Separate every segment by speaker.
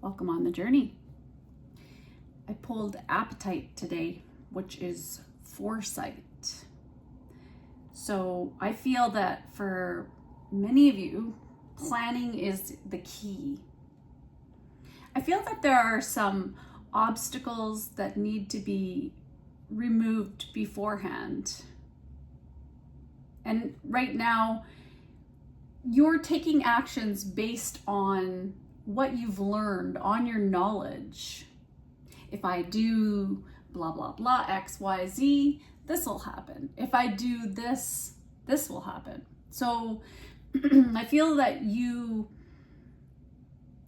Speaker 1: Welcome on the journey. I pulled appetite today, which is foresight. So I feel that for many of you, planning is the key. I feel that there are some obstacles that need to be removed beforehand. And right now, you're taking actions based on what you've learned, on your knowledge. If I do blah, blah, blah, X, Y, Z, this will happen. If I do this, this will happen. So I feel that you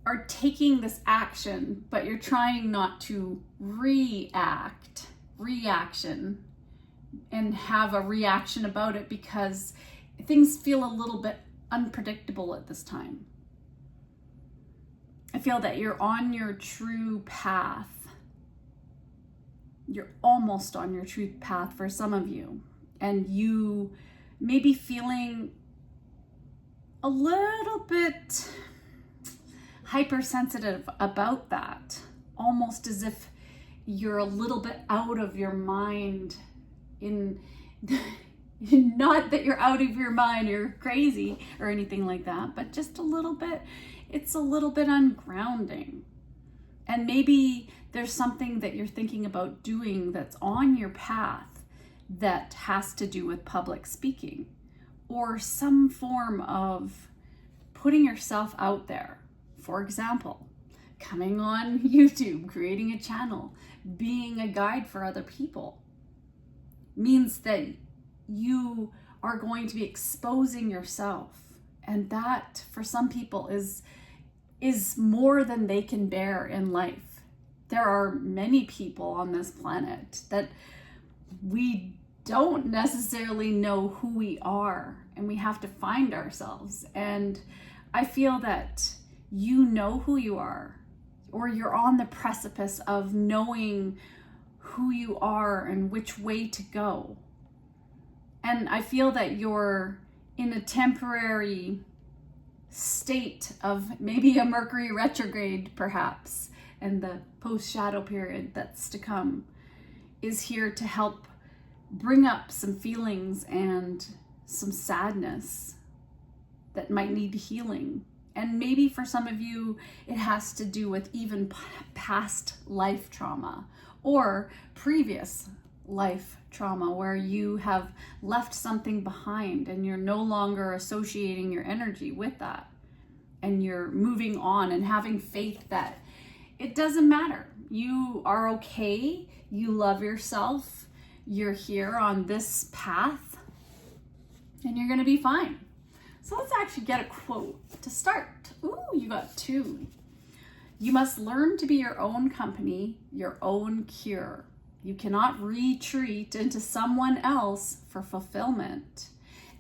Speaker 1: are taking this action, but you're trying not to reaction, and have a reaction about it because things feel a little bit unpredictable at this time. I feel that you're on your true path. You're almost on your true path for some of you. And you may be feeling a little bit hypersensitive about that. Almost as if you're a little bit out of your mind. Not that you're out of your mind, you're crazy or anything like that, but just a little bit. It's a little bit ungrounding. And maybe there's something that you're thinking about doing that's on your path that has to do with public speaking or some form of putting yourself out there. For example, coming on YouTube, creating a channel, being a guide for other people means that you are going to be exposing yourself. And that, for some people, is more than they can bear in life. There are many people on this planet that we don't necessarily know who we are, and we have to find ourselves. And I feel that you know who you are, or you're on the precipice of knowing who you are and which way to go. And I feel that you're in a temporary state of maybe a Mercury retrograde, perhaps, and the post-shadow period that's to come is here to help bring up some feelings and some sadness that might need healing. And maybe for some of you, it has to do with even past life trauma or previous life trauma where you have left something behind and you're no longer associating your energy with that. And you're moving on and having faith that it doesn't matter. You are okay. You love yourself. You're here on this path and you're going to be fine. So let's actually get a quote to start. Ooh, you got two. You must learn to be your own company, your own cure. You cannot retreat into someone else for fulfillment.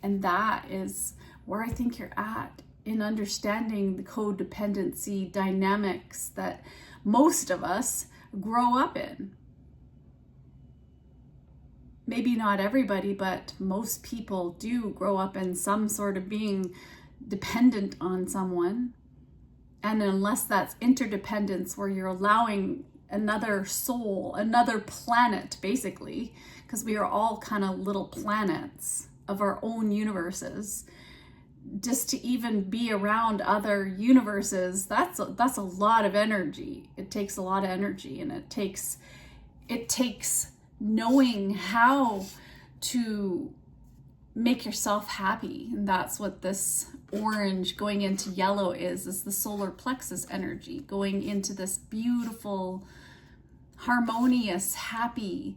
Speaker 1: And that is where I think you're at in understanding the codependency dynamics that most of us grow up in. Maybe not everybody, but most people do grow up in some sort of being dependent on someone. And unless that's interdependence where you're allowing another soul, another planet, basically, because we are all kind of little planets of our own universes, just to even be around other universes, that's a lot of energy. It takes a lot of energy, and it takes knowing how to make yourself happy. And that's what this orange going into yellow is the solar plexus energy going into this beautiful, harmonious, happy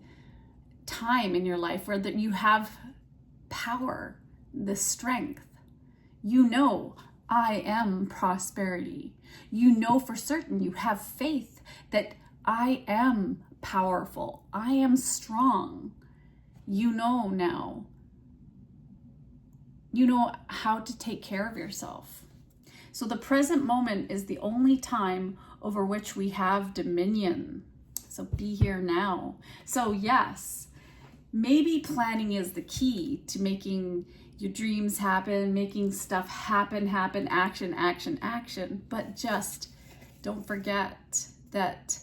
Speaker 1: time in your life where that you have power, the strength. You know, I am prosperity. You know for certain, you have faith that I am powerful. I am strong. You know now. You know how to take care of yourself. So the present moment is the only time over which we have dominion. So be here now. So yes, maybe planning is the key to making your dreams happen, making stuff happen, action, but just Don't forget that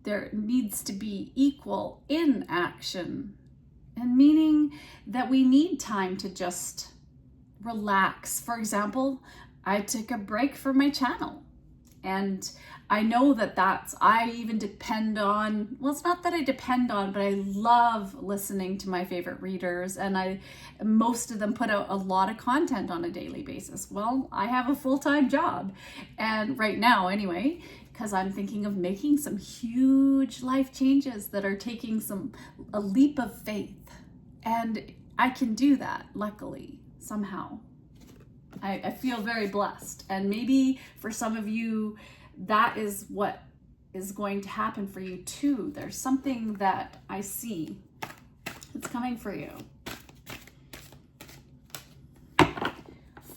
Speaker 1: there needs to be equal in action, and meaning that we need time to just relax. For example, I took a break from my channel, and I know that I even depend on, well, it's not that I depend on, but I love listening to my favorite readers, and most of them put out a lot of content on a daily basis. Well, I have a full-time job, and right now anyway, because I'm thinking of making some huge life changes that are taking a leap of faith. And I can do that, luckily, somehow. I feel very blessed. And maybe for some of you, that is what is going to happen for you too. There's something that I see that's coming for you.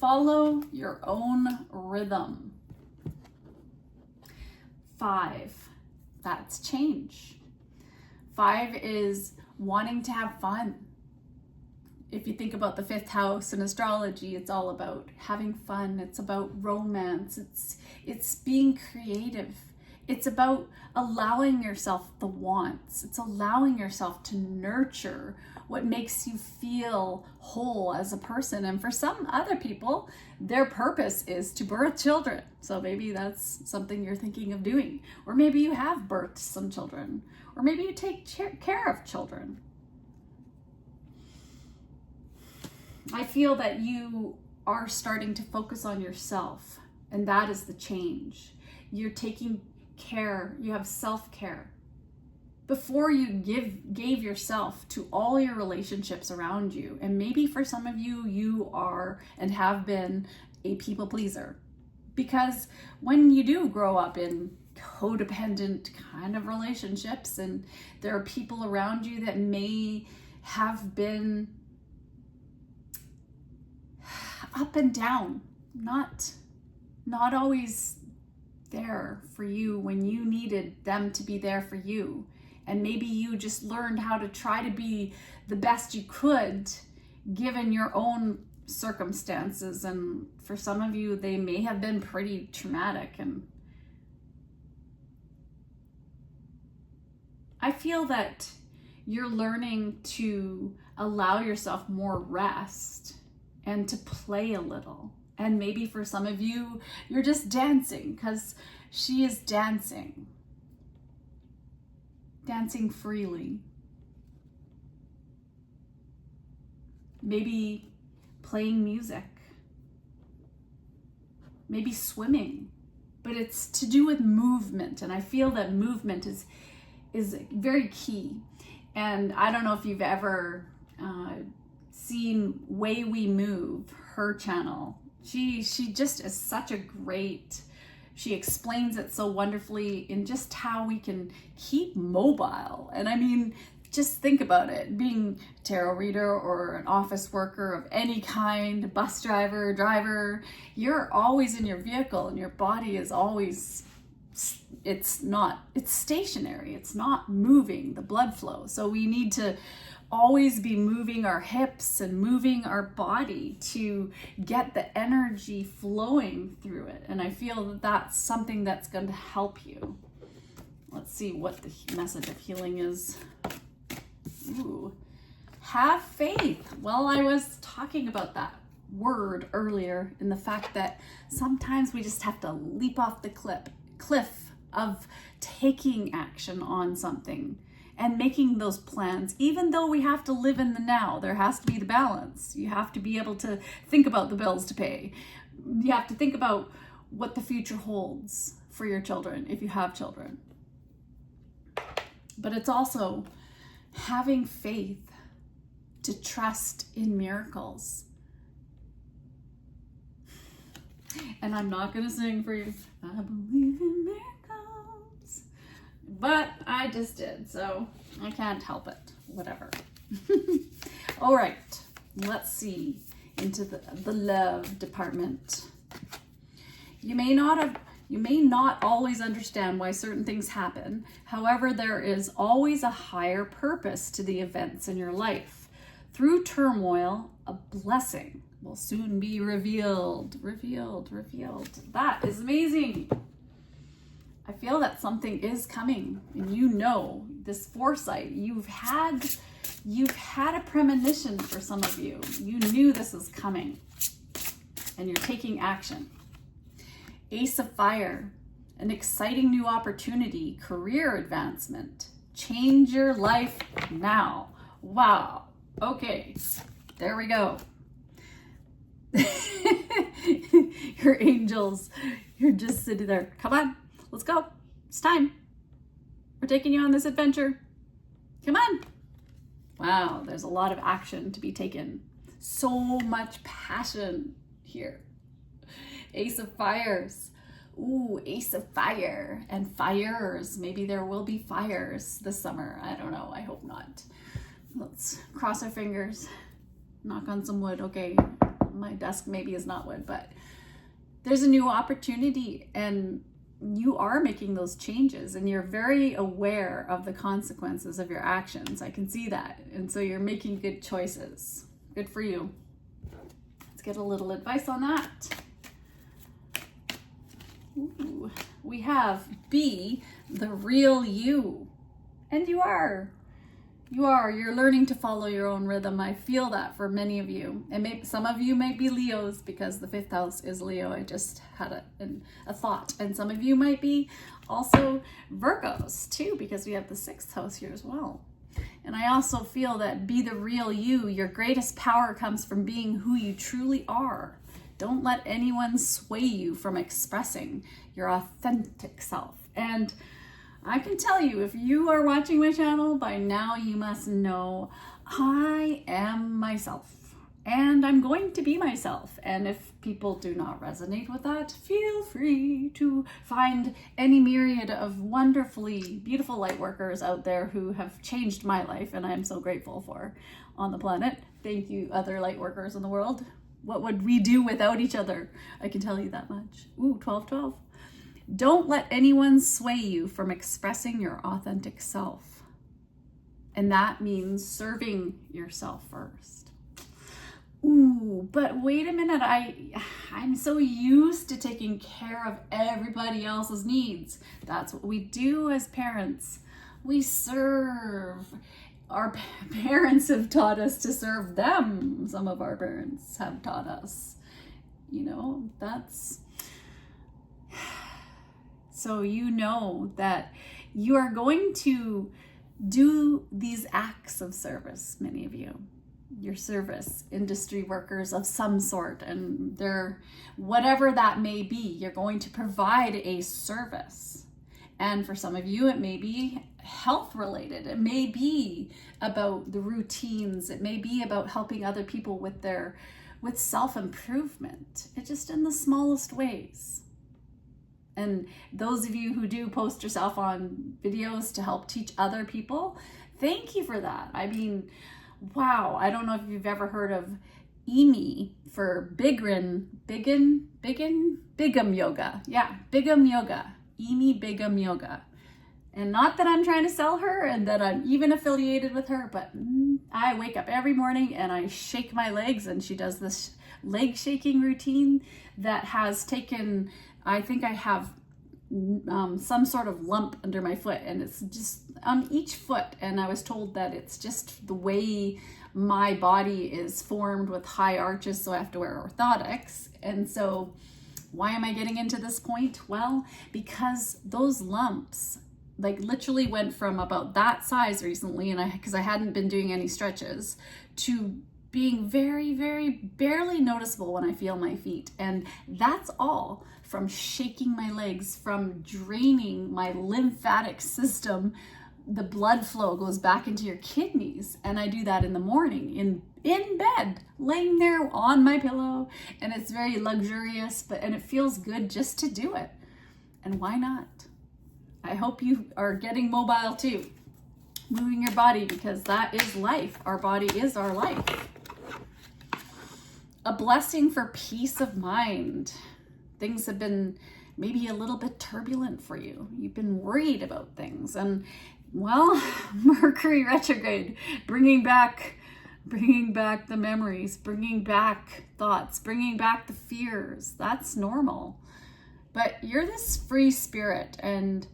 Speaker 1: Follow your own rhythm. 5, that's change. 5 is wanting to have fun. If you think about the 5th house in astrology, it's all about having fun. It's about romance. It's being creative. It's about allowing yourself the wants. It's allowing yourself to nurture what makes you feel whole as a person. And for some other people, their purpose is to birth children. So maybe that's something you're thinking of doing. Or maybe you have birthed some children. Or maybe you take care of children. I feel that you are starting to focus on yourself, and that is the change. You're taking care, you have self-care. Before you gave yourself to all your relationships around you, and maybe for some of you, you are and have been a people pleaser. Because when you do grow up in codependent kind of relationships, and there are people around you that may have been up and down, not always there for you when you needed them to be there for you. And maybe you just learned how to try to be the best you could given your own circumstances. And for some of you, they may have been pretty traumatic. And I feel that you're learning to allow yourself more rest and to play a little. And maybe for some of you, you're just dancing because she is dancing freely. Maybe playing music, maybe swimming, but it's to do with movement. And I feel that movement is very key. And I don't know if you've ever seen Way We Move, her channel. She just is such a great, she explains it so wonderfully in just how we can keep mobile. And I mean, just think about it, being a tarot reader or an office worker of any kind, bus driver, you're always in your vehicle and your body is always, it's stationary, it's not moving the blood flow. So we need to always be moving our hips and moving our body to get the energy flowing through it. And I feel that that's something that's going to help you. Let's see what the message of healing is. Ooh, have faith. Well, I was talking about that word earlier in the fact that sometimes we just have to leap off the cliff of taking action on something and making those plans. Even though we have to live in the now, there has to be the balance. You have to be able to think about the bills to pay. You have to think about what the future holds for your children if you have children. But it's also having faith to trust in miracles. And I'm not going to sing for you, I believe in miracles, but I just did, so I can't help it. Whatever. All right, let's see into the love department. You may not always understand why certain things happen. However, there is always a higher purpose to the events in your life. Through turmoil, a blessing will soon be revealed. Revealed. That is amazing. feel that something is coming, and you know this foresight. You've had a premonition for some of you. You knew this is coming, and you're taking action. Ace of Fire, an exciting new opportunity, career advancement. Change your life now. Wow. Okay, there we go. Your angels, you're just sitting there. Come on, let's go. It's time. We're taking you on this adventure. Come on. Wow, there's a lot of action to be taken. So much passion here. Ace of Fires. Ooh, Ace of Fire and fires. Maybe there will be fires this summer. I don't know. I hope not. Let's cross our fingers. Knock on some wood. Okay, my desk maybe is not wood, but there's a new opportunity, and you are making those changes, and you're very aware of the consequences of your actions. I can see that. And so you're making good choices. Good for you. Let's get a little advice on that. Ooh, we have be the real you. And you are. You're learning to follow your own rhythm. I feel that for many of you. And maybe some of you might be Leos because the 5th house is Leo. I just had a thought. And some of you might be also Virgos too, because we have the 6th house here as well. And I also feel that be the real you. Your greatest power comes from being who you truly are. Don't let anyone sway you from expressing your authentic self. And I can tell you, if you are watching my channel, by now you must know I am myself. And I'm going to be myself. And if people do not resonate with that, feel free to find any myriad of wonderfully beautiful light workers out there who have changed my life, and I'm so grateful for on the planet. Thank you, other light workers in the world. What would we do without each other? I can tell you that much. Ooh, 12-12. Don't let anyone sway you from expressing your authentic self. And that means serving yourself first. Ooh, but wait a minute. I'm so used to taking care of everybody else's needs. That's what we do as parents. We serve. Our parents have taught us to serve them. Some of our parents have taught us, that's... So you know that you are going to do these acts of service, many of you. Your service industry workers of some sort, and they're whatever that may be, you're going to provide a service. And for some of you, it may be health related. It may be about the routines. It may be about helping other people with self-improvement. It's just in the smallest ways. And those of you who do post yourself on videos to help teach other people, thank you for that. I mean, wow. I don't know if you've ever heard of EMI for Bigum Yoga. Yeah, Bigum Yoga. EMI Bigum Yoga. And not that I'm trying to sell her and that I'm even affiliated with her, but I wake up every morning and I shake my legs, and she does this leg shaking routine that has taken, I think I have some sort of lump under my foot, and it's just on each foot. And I was told that it's just the way my body is formed with high arches, so I have to wear orthotics. And so why am I getting into this point? Well, because those lumps literally went from about that size recently, and because I hadn't been doing any stretches, to being very, very barely noticeable when I feel my feet. And that's all from shaking my legs, from draining my lymphatic system. The blood flow goes back into your kidneys. And I do that in the morning in bed, laying there on my pillow. And it's very luxurious, and it feels good just to do it. And why not? I hope you are getting mobile too, moving your body, because that is life. Our body is our life. A blessing for peace of mind. Things have been maybe a little bit turbulent for you. You've been worried about things, and well, Mercury retrograde, bringing back the memories, bringing back thoughts, bringing back the fears. That's normal. But you're this free spirit, and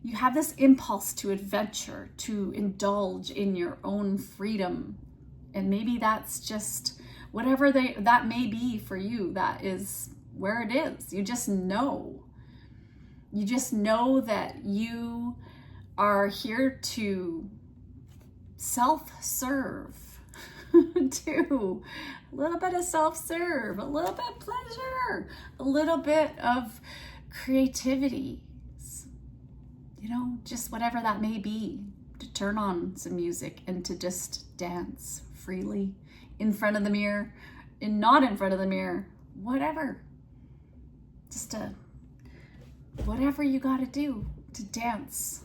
Speaker 1: you have this impulse to adventure, to indulge in your own freedom. And maybe that's just whatever that may be for you. That is where it is. You just know. You just know that you are here to self-serve, to a little bit of self-serve, a little bit of pleasure, a little bit of creativity, you know, just whatever that may be, to turn on some music and to just dance freely in front of the mirror and not in front of the mirror, whatever. Just whatever you got to do to dance.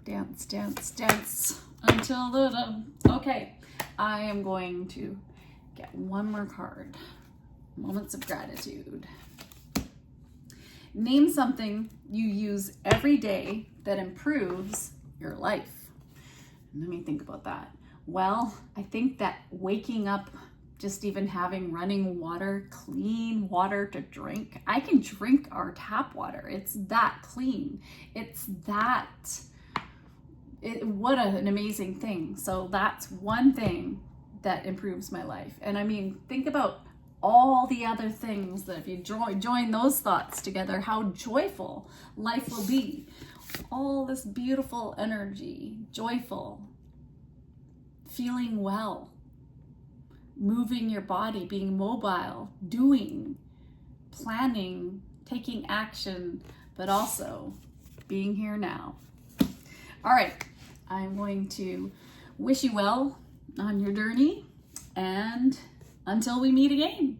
Speaker 1: Dance, dance, dance until the... Okay, I am going to get one more card. Moments of gratitude. Name something you use every day that improves your life. Let me think about that. Well, I think that waking up, just even having running water, clean water to drink. I can drink our tap water. It's that clean. It's that... what an amazing thing. So that's one thing that improves my life. And I mean, think about all the other things that if you join those thoughts together, how joyful life will be. All this beautiful energy, joyful, feeling well, moving your body, being mobile, doing, planning, taking action, but also being here now. All right, I'm going to wish you well on your journey, and until we meet again.